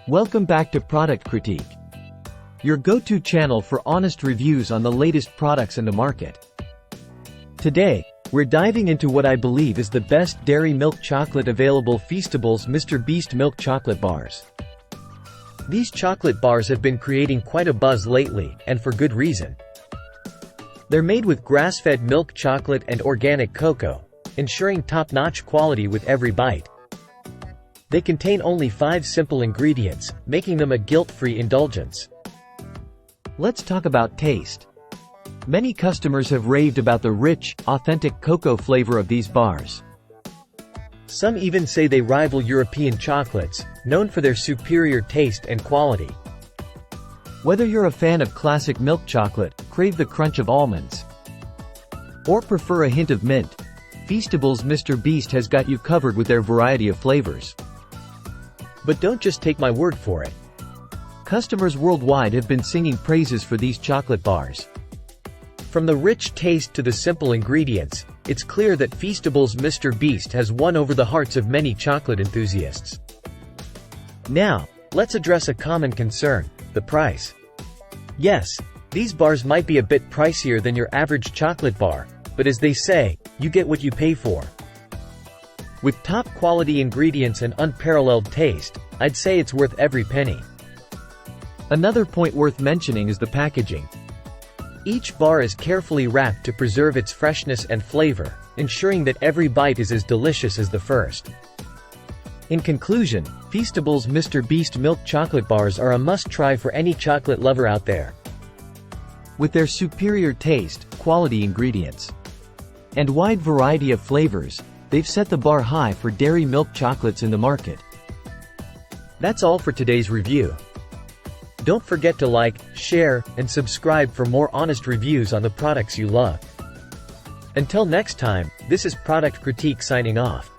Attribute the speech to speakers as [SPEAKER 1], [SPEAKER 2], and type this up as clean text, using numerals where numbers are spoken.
[SPEAKER 1] Welcome back to Product Critique, your go-to channel for honest reviews on the latest products in the market. Today, we're diving into what I believe is the best dairy milk chocolate available, Feastables MrBeast milk chocolate bars. These chocolate bars have been creating quite a buzz lately, and for good reason. They're made with grass-fed milk chocolate and organic cocoa, ensuring top-notch quality with every bite. They contain only 5 simple ingredients, making them a guilt-free indulgence. Let's talk about taste. Many customers have raved about the rich, authentic cocoa flavor of these bars. Some even say they rival European chocolates, known for their superior taste and quality. Whether you're a fan of classic milk chocolate, crave the crunch of almonds, or prefer a hint of mint, Feastables MrBeast has got you covered with their variety of flavors. But don't just take my word for it. Customers worldwide have been singing praises for these chocolate bars. From the rich taste to the simple ingredients, it's clear that Feastables MrBeast has won over the hearts of many chocolate enthusiasts. Now, let's address a common concern: the price. Yes, these bars might be a bit pricier than your average chocolate bar, but as they say, you get what you pay for. With top-quality ingredients and unparalleled taste, I'd say it's worth every penny. Another point worth mentioning is the packaging. Each bar is carefully wrapped to preserve its freshness and flavor, ensuring that every bite is as delicious as the first. In conclusion, Feastables MrBeast milk chocolate bars are a must-try for any chocolate lover out there. With their superior taste, quality ingredients, and wide variety of flavors, they've set the bar high for dairy milk chocolates in the market. That's all for today's review. Don't forget to like, share, and subscribe for more honest reviews on the products you love. Until next time, this is Product Critique signing off.